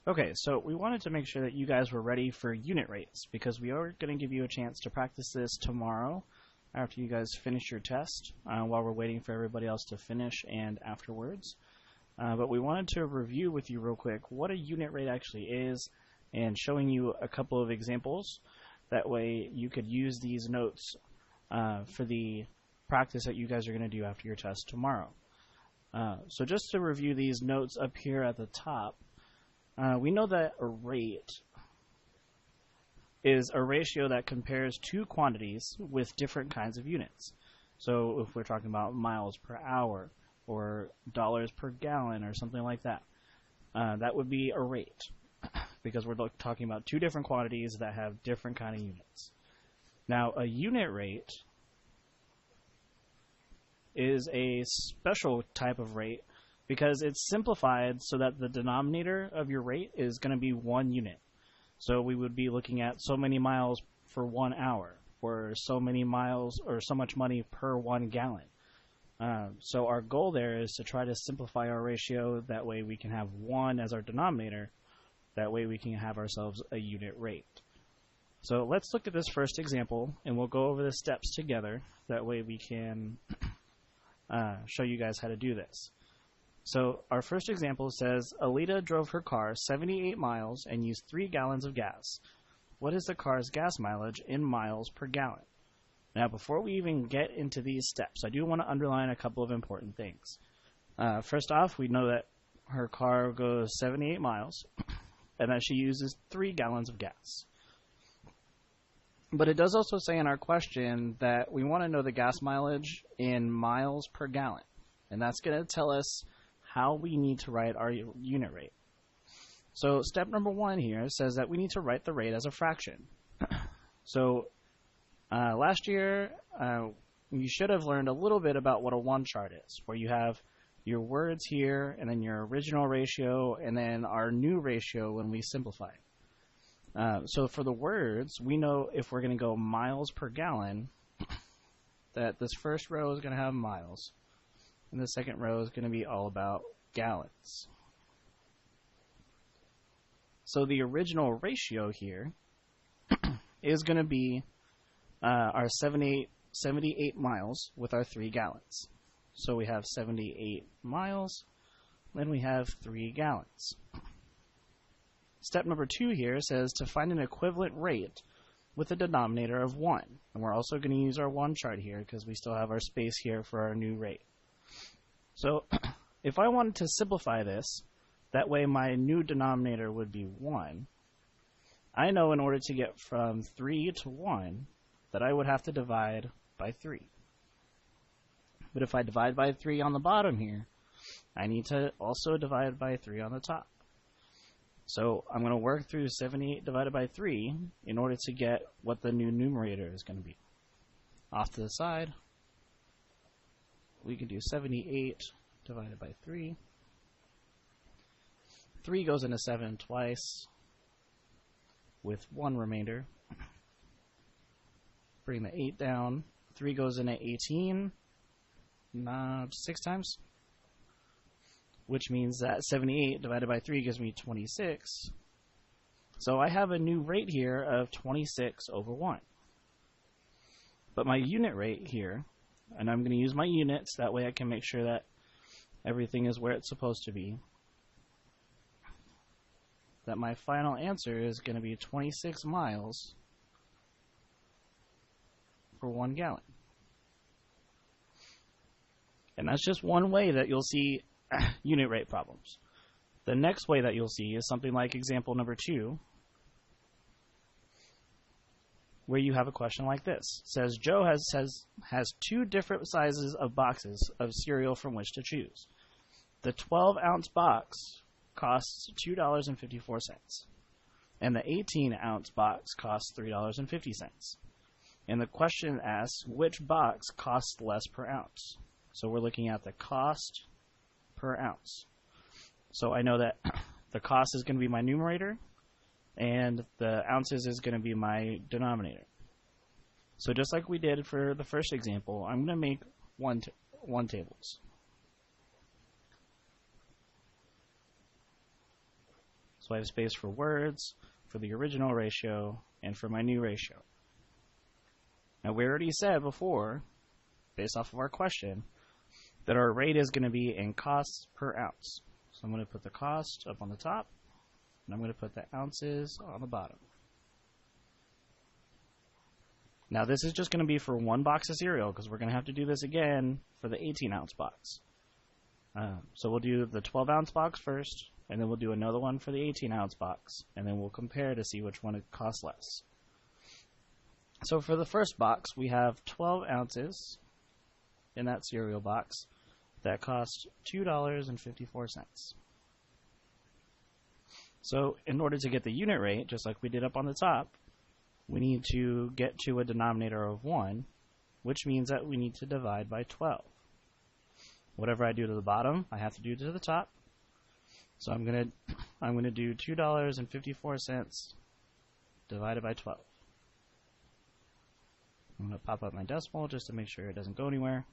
Okay, so we wanted to make sure that you guys were ready for unit rates because we are going to give you a chance to practice this tomorrow after you guys finish your test while we're waiting for everybody else to finish and afterwards. But we wanted to review with you real quick what a unit rate actually is and showing you a couple of examples. That way you could use these notes for the practice that you guys are going to do after your test tomorrow. So just to review these notes up here at the top, we know that a rate is a ratio that compares two quantities with different kinds of units. So if we're talking about miles per hour or dollars per gallon or something like that, that would be a rate because we're talking about two different quantities that have different kind of units. Now, a unit rate is a special type of rate because it's simplified so that the denominator of your rate is going to be 1 unit. So we would be looking at so many miles for 1 hour, or so many miles or so much money per 1 gallon. So our goal there is to try to simplify our ratio. That way we can have 1 as our denominator. That way we can have ourselves a unit rate. So let's look at this first example, and we'll go over the steps together. That way we can show you guys how to do this. So our first example says, Alita drove her car 78 miles and used 3 gallons of gas. What is the car's gas mileage in miles per gallon? Now, before we even get into these steps, I do want to underline a couple of important things. First off, we know that her car goes 78 miles and that she uses 3 gallons of gas. But it does also say in our question that we want to know the gas mileage in miles per gallon. And that's going to tell us how we need to write our unit rate. So step number 1 here says that we need to write the rate as a fraction. So last year, you should have learned a little bit about what a one chart is, where you have your words here, and then your original ratio, and then our new ratio when we simplify. So for the words, we know if we're going to go miles per gallon, that this first row is going to have miles, and the second row is going to be all about gallons. So the original ratio here is going to be our 78 miles with our 3 gallons. So we have 78 miles, then we have 3 gallons. Step number 2 here says to find an equivalent rate with a denominator of 1. And we're also going to use our 1 chart here because we still have our space here for our new rate. So if I wanted to simplify this, that way my new denominator would be 1. I know in order to get from 3 to 1 that I would have to divide by 3. But if I divide by 3 on the bottom here, I need to also divide by 3 on the top. So I'm going to work through 78 divided by 3 in order to get what the new numerator is going to be. Off to the side, we can do 78 divided by 3. 3 goes into 7 twice with 1 remainder. Bring the 8 down. 3 goes into 18 6 times, which means that 78 divided by 3 gives me 26. So I have a new rate here of 26 over 1. But my unit rate here, and I'm going to use my units, that way I can make sure that everything is where it's supposed to be, that my final answer is going to be 26 miles for 1 gallon. And that's just one way that you'll see unit rate problems. The next way that you'll see is something like example number 2, where you have a question like this. It says Joe has 2 different sizes of boxes of cereal from which to choose. The 12-ounce box costs $2.54, and the 18-ounce box costs $3.50. And the question asks which box costs less per ounce. So we're looking at the cost per ounce. So I know that the cost is going to be my numerator, and the ounces is going to be my denominator. So just like we did for the first example, I'm going to make one tables. So I have space for words, for the original ratio, and for my new ratio. Now we already said before, based off of our question, that our rate is going to be in costs per ounce. So I'm going to put the cost up on the top, and I'm going to put the ounces on the bottom. Now this is just going to be for one box of cereal, because we're going to have to do this again for the 18-ounce box. So we'll do the 12-ounce box first, and then we'll do another one for the 18-ounce box, and then we'll compare to see which one costs less. So for the first box, we have 12 ounces in that cereal box that cost $2.54. So in order to get the unit rate, just like we did up on the top, we need to get to a denominator of 1, which means that we need to divide by 12. Whatever I do to the bottom, I have to do to the top. So I'm gonna do $2.54 divided by 12. I'm gonna pop up my decimal just to make sure it doesn't go anywhere.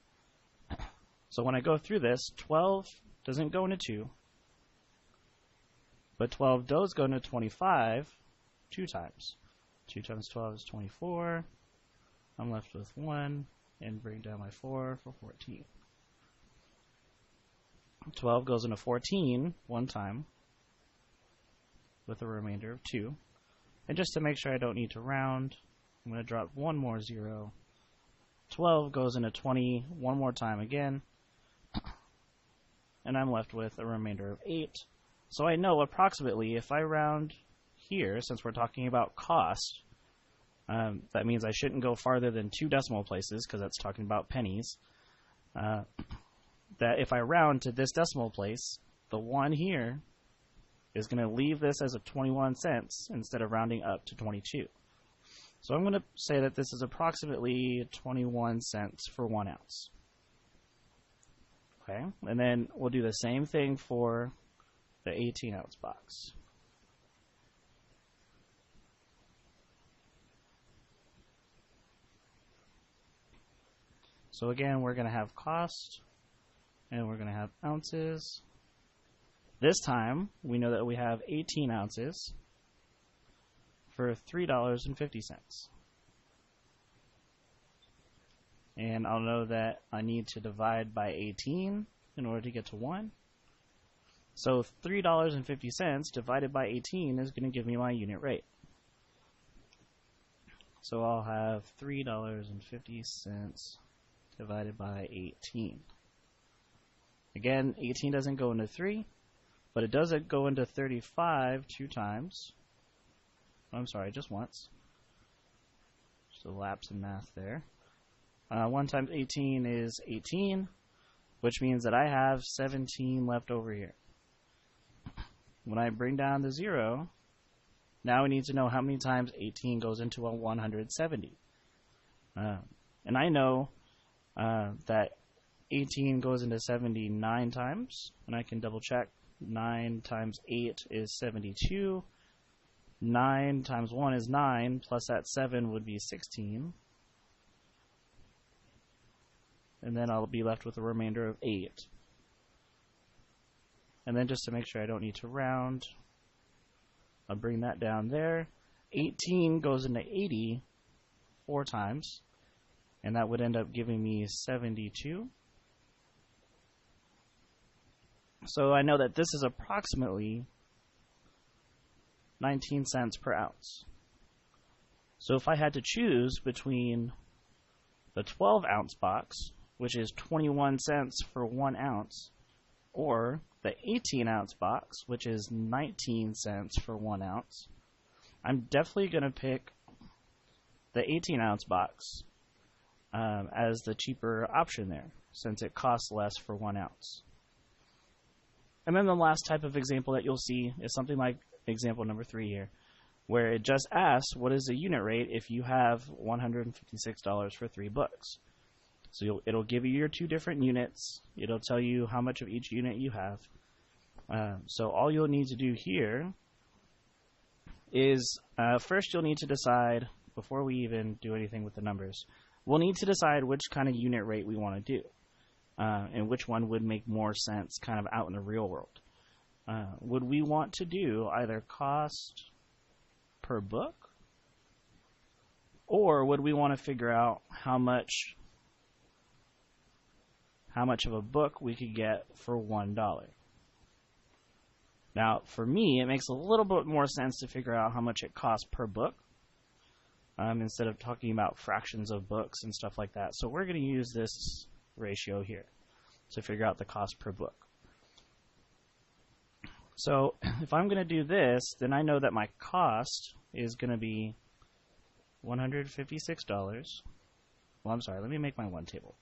So when I go through this, 12 doesn't go into 2, but 12 does go into 25 2 times. 2 times 12 is 24. I'm left with 1, and bring down my 4 for 14. 12 goes into 14 one time with a remainder of 2. And just to make sure I don't need to round, I'm going to drop one more 0. 12 goes into 20 one more time again, and I'm left with a remainder of 8. So I know approximately if I round here, since we're talking about cost, that means I shouldn't go farther than 2 decimal places, because that's talking about pennies. That if I round to this decimal place, the 1 here is going to leave this as a 21 cents instead of rounding up to 22. So I'm going to say that this is approximately 21 cents for 1 ounce. Okay, and then we'll do the same thing for the 18-ounce box. So again, we're going to have cost, and we're going to have ounces. This time, we know that we have 18 ounces for $3.50. And I'll know that I need to divide by 18 in order to get to 1. So $3.50 divided by 18 is going to give me my unit rate. So I'll have $3.50 divided by 18. Again, 18 doesn't go into 3, but it does go into 35 2 times. I'm sorry, just once. Just a lapse in math there. 1 times 18 is 18, which means that I have 17 left over here. When I bring down the 0, now we need to know how many times 18 goes into a 170. And I know that 18 goes into 79 times, and I can double check. 9 times 8 is 72. 9 times 1 is 9, plus that 7 would be 16. And then I'll be left with a remainder of 8. And then just to make sure I don't need to round, I'll bring that down there. 18 goes into 80 4 times, and that would end up giving me 72. So I know that this is approximately 19 cents per ounce. So if I had to choose between the 12-ounce box, which is 21 cents for 1 ounce, or the 18-ounce box, which is 19 cents for 1 ounce, I'm definitely going to pick the 18-ounce box as the cheaper option there, since it costs less for 1 ounce. And then the last type of example that you'll see is something like example number 3 here, where it just asks what is the unit rate if you have $156 for 3 books. So it'll give you your 2 different units. It'll tell you how much of each unit you have. So all you'll need to do here is first you'll need to decide, before we even do anything with the numbers, we'll need to decide which kind of unit rate we want to do. And which one would make more sense kind of out in the real world. would we want to do either cost per book, or would we want to figure out how much of a book we could get for $1? Now, for me, it makes a little bit more sense to figure out how much it costs per book instead of talking about fractions of books and stuff like that. So we're going to use this ratio here to figure out the cost per book. So if I'm going to do this, then I know that my cost is going to be $156. Well, I'm sorry, let me make my one table.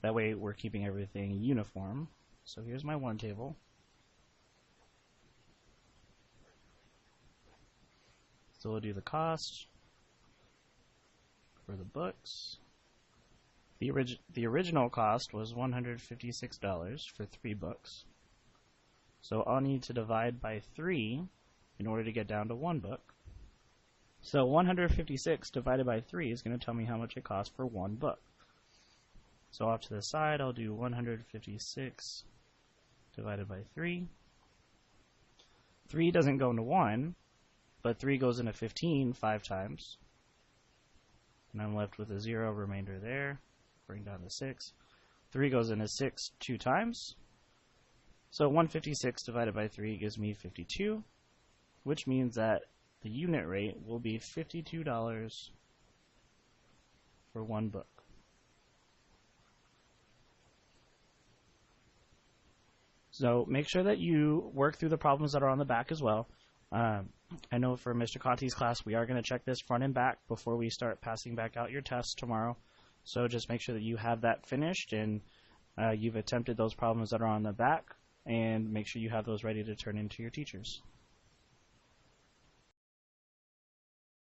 That way we're keeping everything uniform. So here's my one table. So we'll do the cost for the books. The original cost was $156 for 3 books. So I'll need to divide by 3 in order to get down to 1 book. So 156 divided by 3 is going to tell me how much it costs for 1 book. So off to the side, I'll do 156 divided by 3. 3 doesn't go into 1, but 3 goes into 15 5 times. And I'm left with a 0 remainder there. Bring down to 6. 3 goes into 6 2 times. So 156 divided by 3 gives me 52, which means that the unit rate will be $52 for 1 book. So make sure that you work through the problems that are on the back as well. I know for Mr. Conti's class, we are going to check this front and back before we start passing back out your tests tomorrow. So just make sure that you have that finished and you've attempted those problems that are on the back, and make sure you have those ready to turn into your teachers.